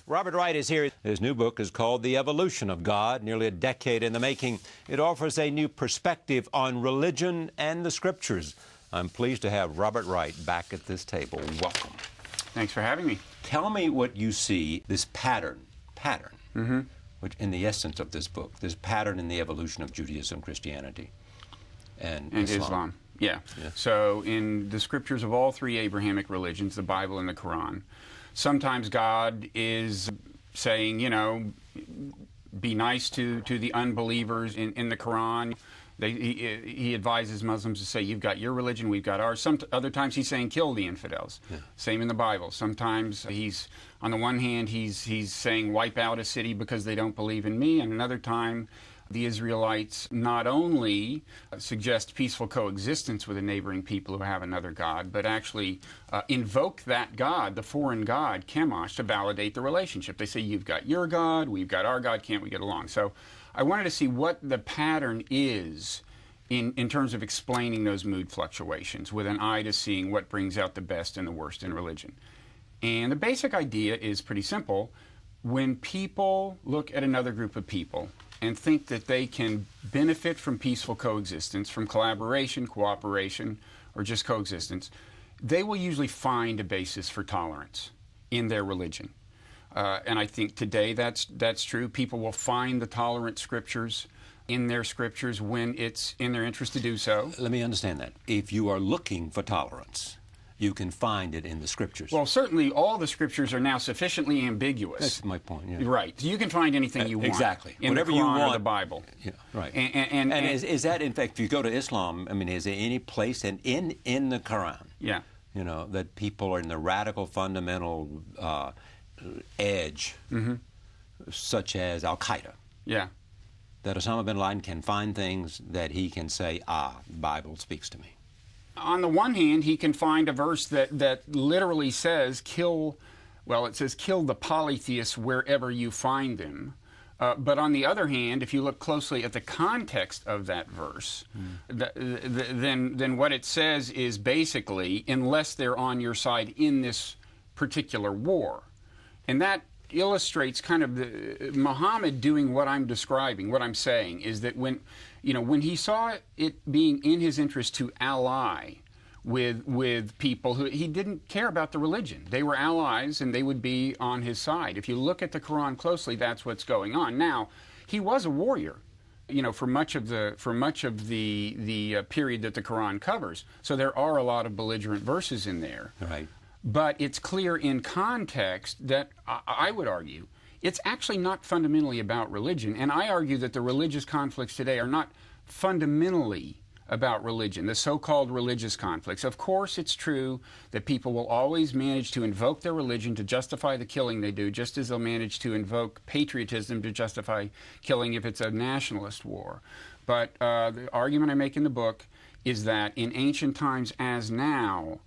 Robert Wright is here. His new book is called The Evolution of God, nearly a decade in the making. It offers a new perspective on religion and the Scriptures. I'm pleased to have Robert Wright back at this table. Welcome. Thanks for having me. Tell me what you see, this pattern, which in the essence of this book, this pattern in the evolution of Judaism, Christianity, and Islam. Yeah. So in the Scriptures of all three Abrahamic religions, the Bible and the Quran, sometimes God is saying, you know, be nice to the unbelievers. In the Quran, he advises Muslims to say, you've got your religion, we've got ours. Other times he's saying, kill the infidels. Yeah. Same in the Bible. Sometimes he's, on the one hand, he's saying, wipe out a city because they don't believe in me. And another time, the Israelites not only suggest peaceful coexistence with the neighboring people who have another God, but actually invoke that God, the foreign God, Chemosh, to validate the relationship. They say, you've got your God, we've got our God, can't we get along? So I wanted to see what the pattern is in terms of explaining those mood fluctuations with an eye to seeing what brings out the best and the worst in religion. And the basic idea is pretty simple. When people look at another group of people and think that they can benefit from peaceful coexistence, from collaboration, cooperation, or just coexistence, they will usually find a basis for tolerance in their religion. And I think today that's true. People will find the tolerant Scriptures in their Scriptures when it's in their interest to do so. Let me understand that. If you are looking for tolerance, you can find it in the Scriptures. Well, certainly all the Scriptures are now sufficiently ambiguous. That's my point, yeah. Right. So you can find anything you want. Exactly. In whatever the Quran you want. Or the Bible. Yeah, right. And is that, in fact, if you go to Islam, I mean, is there any place in the Quran, yeah, you know, that people are in the radical fundamental edge, such as Al-Qaeda, yeah, that Osama bin Laden can find things that he can say, the Bible speaks to me? On the one hand, he can find a verse that literally says, it says, kill the polytheists wherever you find them. But on the other hand, if you look closely at the context of that verse, then what it says is basically, unless they're on your side in this particular war. And that illustrates kind of Muhammad doing what I'm describing. What I'm saying is that when he saw it being in his interest to ally with people who he didn't care about the religion. They were allies and they would be on his side. If you look at the Quran closely, that's what's going on. Now, he was a warrior, you know, for much of the period that the Quran covers. So there are a lot of belligerent verses in there. Right. But it's clear in context that I would argue it's actually not fundamentally about religion. And I argue that the religious conflicts today are not fundamentally about religion, the so-called religious conflicts. Of course, it's true that people will always manage to invoke their religion to justify the killing they do, just as they'll manage to invoke patriotism to justify killing if it's a nationalist war. But the argument I make in the book is that in ancient times as now,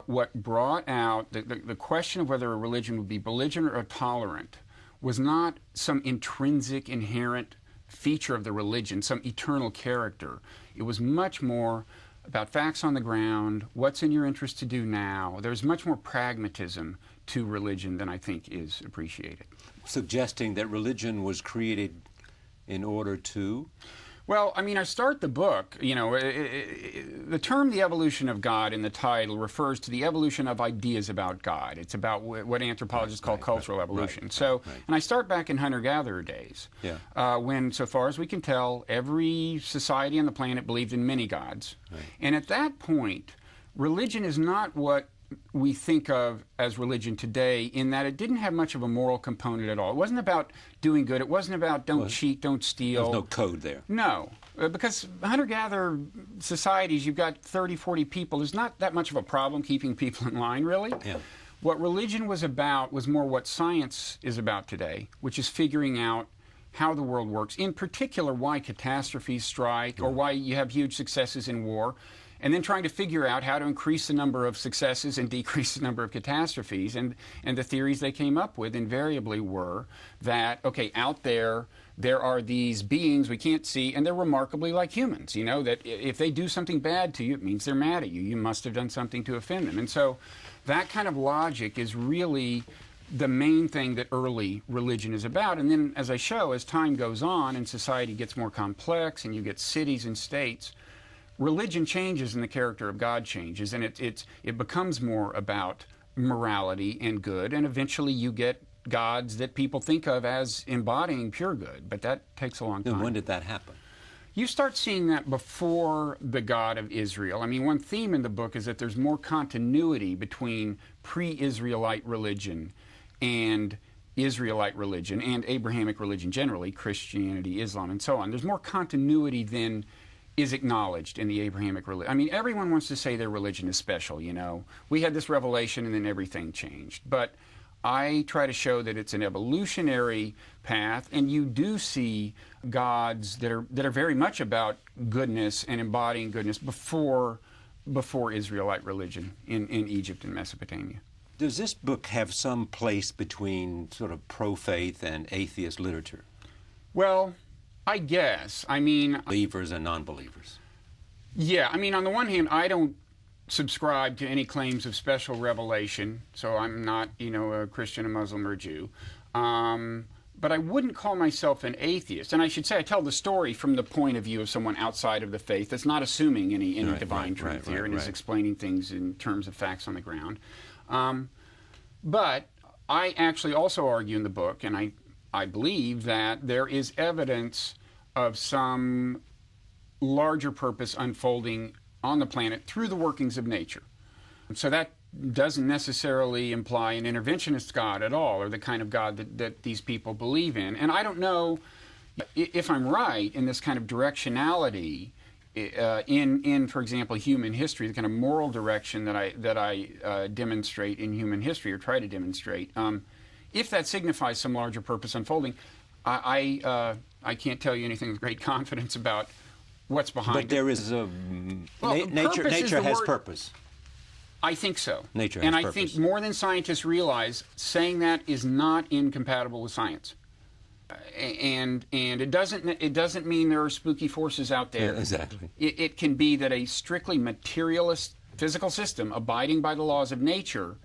what brought out the question of whether a religion would be belligerent or tolerant was not some intrinsic, inherent feature of the religion, some eternal character. It was much more about facts on the ground, what's in your interest to do now. There's much more pragmatism to religion than I think is appreciated. Suggesting that religion was created in order to? Well, I mean, I start the book, you know, the term the evolution of God in the title refers to the evolution of ideas about God. It's about what anthropologists call cultural evolution. And I start back in hunter-gatherer days, when, so far as we can tell, every society on the planet believed in many gods. Right. And at that point, religion is not what we think of as religion today, in that it didn't have much of a moral component at all. It wasn't about doing good. It wasn't about don't cheat, don't steal. There's no code there. No, because hunter-gatherer societies, you've got 30, 40 people. There's not that much of a problem keeping people in line, really. Yeah. What religion was about was more what science is about today, which is figuring out how the world works, in particular why catastrophes strike or why you have huge successes in war, and then trying to figure out how to increase the number of successes and decrease the number of catastrophes. And the theories they came up with invariably were that, okay, out there are these beings we can't see, and they're remarkably like humans, you know, that if they do something bad to you, it means they're mad at you. You must have done something to offend them. And so that kind of logic is really the main thing that early religion is about. And then, as I show, as time goes on and society gets more complex and you get cities and states, religion changes and the character of God changes, and it becomes more about morality and good, and eventually you get gods that people think of as embodying pure good, but that takes a long time. And when did that happen? You start seeing that before the God of Israel. I mean, one theme in the book is that there's more continuity between pre-Israelite religion and Israelite religion and Abrahamic religion generally, Christianity, Islam, and so on. There's more continuity than is acknowledged in the Abrahamic religion. I mean, everyone wants to say their religion is special, you know. We had this revelation and then everything changed. But I try to show that it's an evolutionary path, and you do see gods that are very much about goodness and embodying goodness before Israelite religion in Egypt and Mesopotamia. Does this book have some place between sort of pro-faith and atheist literature? Well, I guess. I mean, Believers and non-believers. Yeah, I mean, on the one hand, I don't subscribe to any claims of special revelation, so I'm not, you know, a Christian, a Muslim, or a Jew. But I wouldn't call myself an atheist. And I should say I tell the story from the point of view of someone outside of the faith that's not assuming any divine truth here and is explaining things in terms of facts on the ground. But I actually also argue in the book, and I believe that there is evidence of some larger purpose unfolding on the planet through the workings of nature. So that doesn't necessarily imply an interventionist God at all, or the kind of God that these people believe in. And I don't know if I'm right in this kind of directionality in, for example, human history, the kind of moral direction that I demonstrate in human history, or try to demonstrate. If that signifies some larger purpose unfolding, I can't tell you anything with great confidence about what's behind it. But there is nature has purpose. I think so. Nature has and I purpose. think more than scientists realize, saying that is not incompatible with science. And it doesn't mean there are spooky forces out there. Yeah, exactly. It can be that a strictly materialist physical system abiding by the laws of nature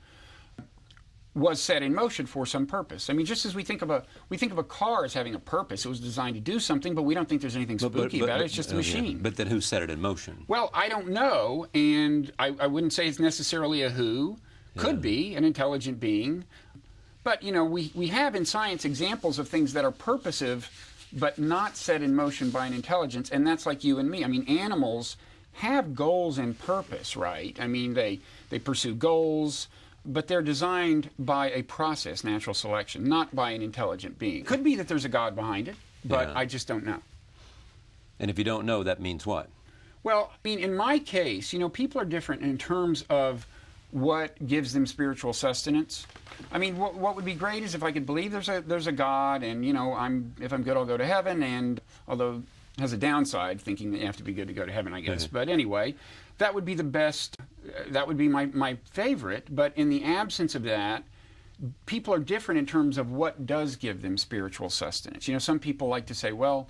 was set in motion for some purpose. I mean, just as we think of a car as having a purpose, it was designed to do something, but we don't think there's anything spooky about it. It's just a machine. Yeah. But then who set it in motion? Well, I don't know, and I wouldn't say it's necessarily a who. Could be an intelligent being. But, you know, we have in science examples of things that are purposive but not set in motion by an intelligence, and that's like you and me. I mean, animals have goals and purpose, right? I mean, they pursue goals, but they're designed by a process, natural selection, not by an intelligent being. Could be that there's a God behind it, but I just don't know. And if you don't know, that means what? Well, I mean, in my case, you know, people are different in terms of what gives them spiritual sustenance. I mean, what would be great is if I could believe there's a God, and, you know, if I'm good, I'll go to heaven, and although it has a downside, thinking that you have to be good to go to heaven, I guess. But anyway, that would be the best. That would be my favorite. But in the absence of that, people are different in terms of what does give them spiritual sustenance. You know, some people like to say, well,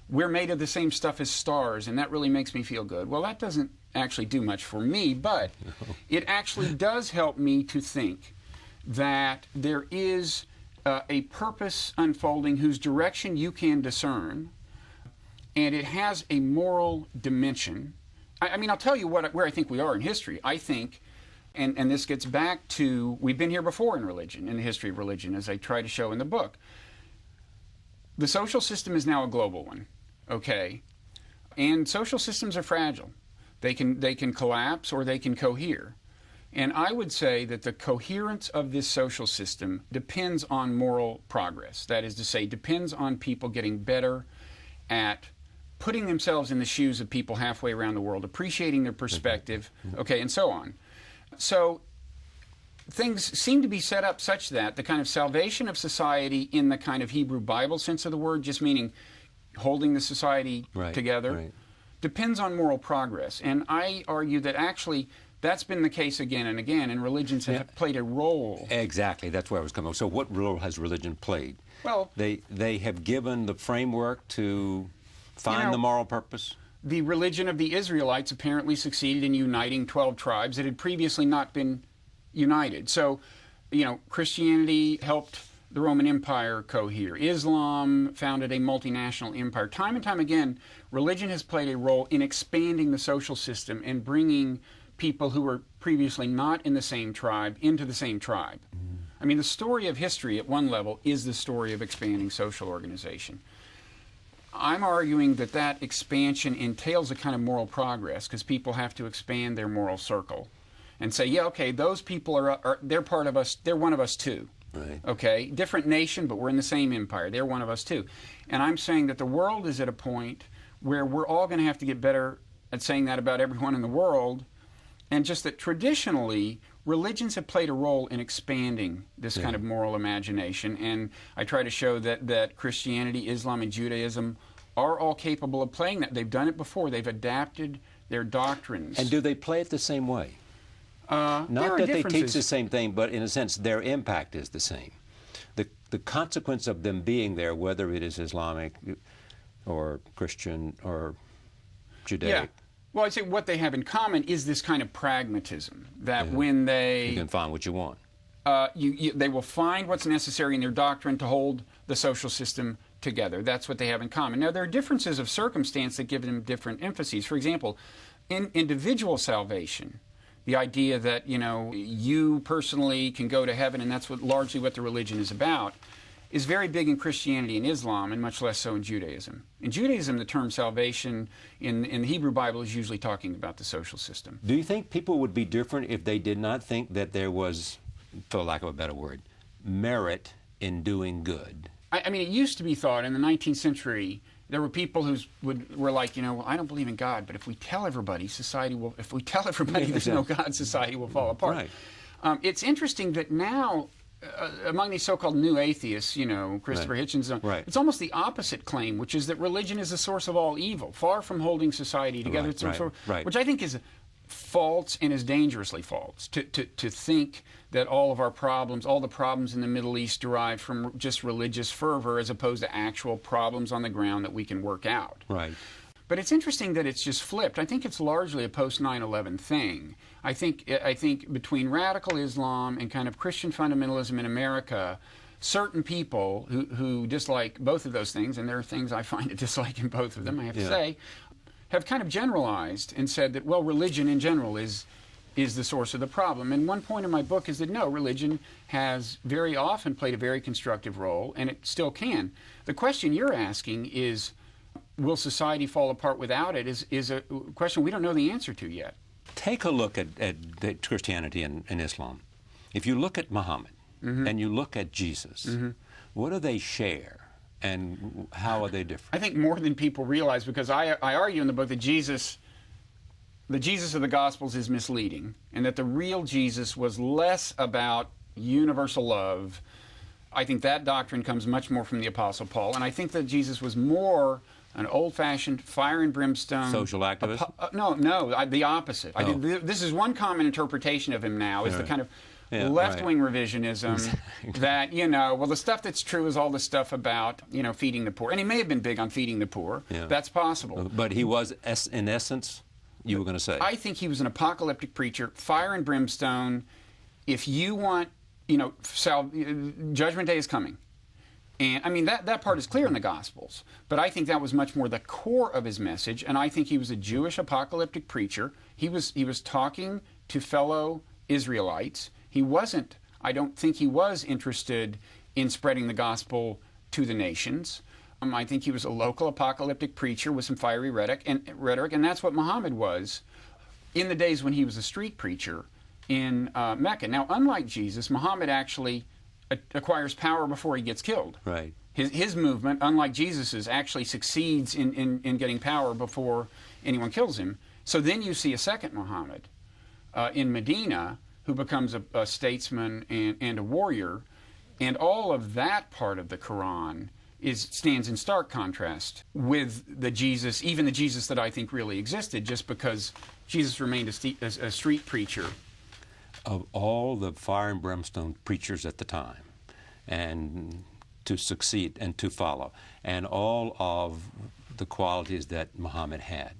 we're made of the same stuff as stars, and that really makes me feel good. Well, that doesn't actually do much for me, but it actually does help me to think that there is a purpose unfolding whose direction you can discern, and it has a moral dimension. I mean, I'll tell you where I think we are in history. I think, and this gets back to, we've been here before in religion, in the history of religion, as I try to show in the book. The social system is now a global one, okay? And social systems are fragile. They can collapse or they can cohere. And I would say that the coherence of this social system depends on moral progress. That is to say, depends on people getting better at putting themselves in the shoes of people halfway around the world, appreciating their perspective, okay, and so on. So things seem to be set up such that the kind of salvation of society in the kind of Hebrew Bible sense of the word, just meaning holding the society together, depends on moral progress. And I argue that actually that's been the case again and again, and religions have played a role. Exactly, that's where I was coming. So what role has religion played? Well, they have given the framework to find the moral purpose. The religion of the Israelites apparently succeeded in uniting 12 tribes that had previously not been united. So Christianity helped the Roman Empire cohere. Islam founded a multinational empire. Time and time again, religion has played a role in expanding the social system and bringing people who were previously not in the same tribe into the same tribe. I mean, the story of history at one level is the story of expanding social organization. I'm arguing that that expansion entails a kind of moral progress because people have to expand their moral circle and say, yeah, okay, those people they're part of us, they're one of us too. Right. Okay, different nation, but we're in the same empire. They're one of us too. And I'm saying that the world is at a point where we're all going to have to get better at saying that about everyone in the world, and just that traditionally religions have played a role in expanding this kind of moral imagination. And I try to show that Christianity, Islam, and Judaism are all capable of playing that. They've done it before. They've adapted their doctrines. And do they play it the same way? Not that they teach the same thing, but in a sense their impact is the same. The consequence of them being there, whether it is Islamic or Christian or Judaic. Yeah. Well, I'd say what they have in common is this kind of pragmatism, that when they... You can find what you want. They will find what's necessary in their doctrine to hold the social system together. That's what they have in common. Now, there are differences of circumstance that give them different emphases. For example, in individual salvation, the idea that, you personally can go to heaven, and that's largely what the religion is about, is very big in Christianity and Islam, and much less so in Judaism. In Judaism, the term salvation in the Hebrew Bible is usually talking about the social system. Do you think people would be different if they did not think that there was, for lack of a better word, merit in doing good? I mean, it used to be thought in the 19th century, there were people who were like, well, I don't believe in God, but if we tell everybody, if we tell everybody there's no God, society will fall apart. Right. It's interesting that now, among these so-called new atheists, Christopher Hitchens, it's almost the opposite claim, which is that religion is the source of all evil, far from holding society together. Which I think is false and is dangerously false, to think that all the problems in the Middle East derive from just religious fervor as opposed to actual problems on the ground that we can work out. Right. But it's interesting that it's just flipped. I think it's largely a post-9/11 thing. I think between radical Islam and kind of Christian fundamentalism in America, certain people who dislike both of those things, and there are things I find to dislike in both of them, I have to say, have kind of generalized and said that, well, religion in general is the source of the problem. And one point in my book is that no, religion has very often played a very constructive role, and it still can. The question you're asking is, will society fall apart without it, is a question we don't know the answer to yet. Take a look at Christianity and Islam. If you look at Muhammad and you look at Jesus, what do they share? And how are they different? I think more than people realize, because I argue in the book that the Jesus of the Gospels is misleading, and that the real Jesus was less about universal love. I think that doctrine comes much more from the Apostle Paul, and I think that Jesus was more an old-fashioned fire and brimstone... Social activist? The opposite. This is one common interpretation of him now, is the kind of left-wing revisionism that, well, the stuff that's true is all the stuff about, feeding the poor. And he may have been big on feeding the poor. Yeah. That's possible. But he was, in essence, you were going to say? I think he was an apocalyptic preacher, fire and brimstone. If you want, Judgment Day is coming. And, I mean, that part is clear in the Gospels. But I think that was much more the core of his message, and I think he was a Jewish apocalyptic preacher. He was talking to fellow Israelites. I don't think he was interested in spreading the gospel to the nations. I think he was a local apocalyptic preacher with some fiery rhetoric, and that's what Muhammad was in the days when he was a street preacher in Mecca. Now, unlike Jesus, Muhammad actually acquires power before he gets killed. Right. His movement, unlike Jesus's, actually succeeds in getting power before anyone kills him. So then you see a second Muhammad in Medina, who becomes a statesman and a warrior, and all of that part of the Quran stands in stark contrast with the Jesus, even the Jesus that I think really existed, just because Jesus remained a street preacher. Of all the fire and brimstone preachers at the time, and to succeed and to follow, and all of the qualities that Muhammad had,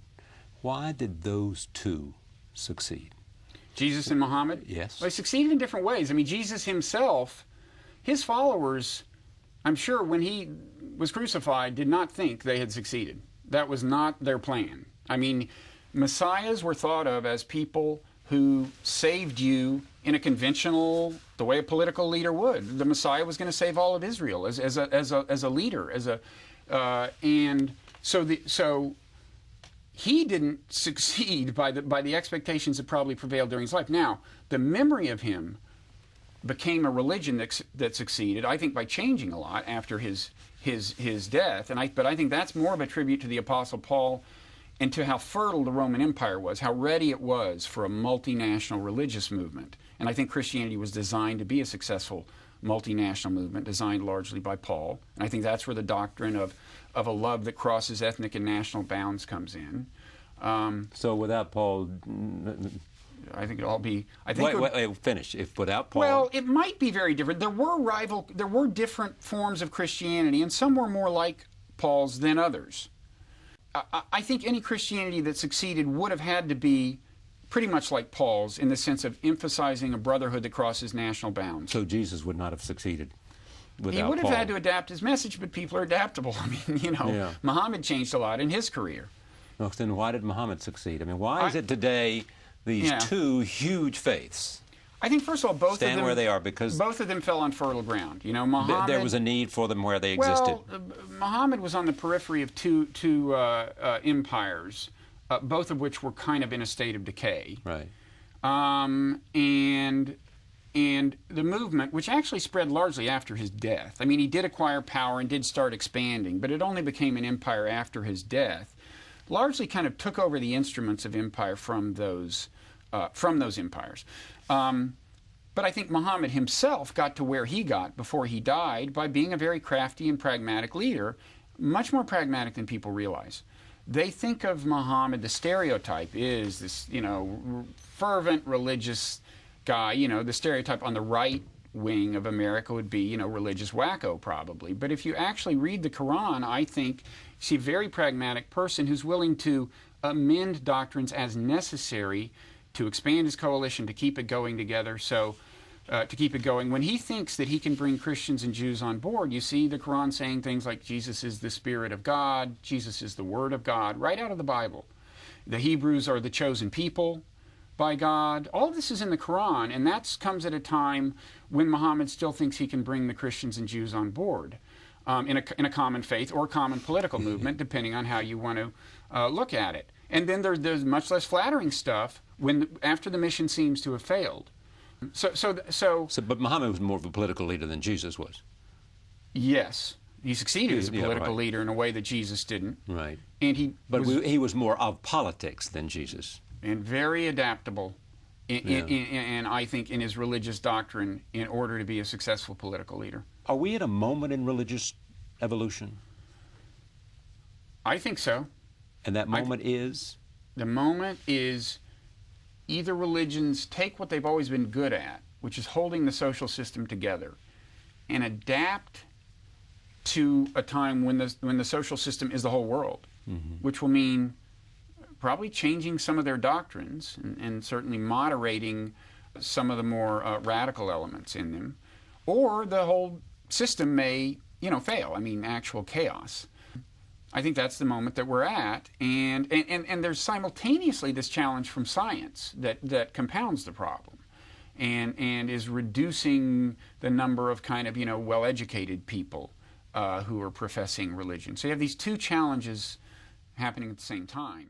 why did those two succeed? Jesus and Muhammad? Yes. Well, they succeeded in different ways. I mean, Jesus himself, his followers, I'm sure when he was crucified, did not think they had succeeded. That was not their plan. I mean, messiahs were thought of as people who saved you in a conventional, the way a political leader would. The Messiah was going to save all of Israel as a leader, and so he didn't succeed by the expectations that probably prevailed during his life. Now, the memory of him became a religion that succeeded, I think, by changing a lot after his death. But I think that's more of a tribute to the Apostle Paul and to how fertile the Roman Empire was, how ready it was for a multinational religious movement. And I think Christianity was designed to be a successful multinational movement, designed largely by Paul. And I think that's where the doctrine of a love that crosses ethnic and national bounds comes in. So without Paul... I think it'll all be... Wait, finish. If without Paul... Well, it might be very different. There were different forms of Christianity, and some were more like Paul's than others. I think any Christianity that succeeded would have had to be pretty much like Paul's in the sense of emphasizing a brotherhood that crosses national bounds. So Jesus would not have succeeded without He would have Paul. had to adapt his message, but people are adaptable. I mean, Yeah. Muhammad changed a lot in his career. Well, then why did Muhammad succeed? I mean, why is it today these two huge faiths I think, first of all, both stand of them, where they are because both of them fell on fertile ground. Muhammad, there was a need for them where they existed. Well, Muhammad was on the periphery of two empires, both of which were kind of in a state of decay. Right. And the movement, which actually spread largely after his death. I mean, he did acquire power and did start expanding, but it only became an empire after his death. Largely kind of took over the instruments of empire from those empires. But I think Muhammad himself got to where he got before he died by being a very crafty and pragmatic leader, much more pragmatic than people realize. They think of Muhammad, the stereotype is this, fervent religious guy. The stereotype on the right wing of America would be, religious wacko probably. But if you actually read the Quran, I think you see a very pragmatic person who's willing to amend doctrines as necessary to expand his coalition, to keep it going together. So, to keep it going. When he thinks that he can bring Christians and Jews on board, you see the Quran saying things like Jesus is the Spirit of God, Jesus is the Word of God, right out of the Bible. The Hebrews are the chosen people by God. All of this is in the Quran, and that comes at a time when Muhammad still thinks he can bring the Christians and Jews on board in a common faith or common political movement, depending on how you want to look at it. And then there's much less flattering stuff after the mission seems to have failed. But Muhammad was more of a political leader than Jesus was. Yes, he succeeded as a political leader in a way that Jesus didn't. Right. And he was more of politics than Jesus. And very adaptable, and I think in his religious doctrine in order to be a successful political leader. Are we at a moment in religious evolution? I think so. And that moment is? The moment is either religions take what they've always been good at, which is holding the social system together, and adapt to a time when the social system is the whole world, which will mean probably changing some of their doctrines and certainly moderating some of the more radical elements in them, or the whole system may fail. I mean, actual chaos. I think that's the moment that we're at, and there's simultaneously this challenge from science that compounds the problem, and is reducing the number of kind of well-educated people who are professing religion. So you have these two challenges happening at the same time.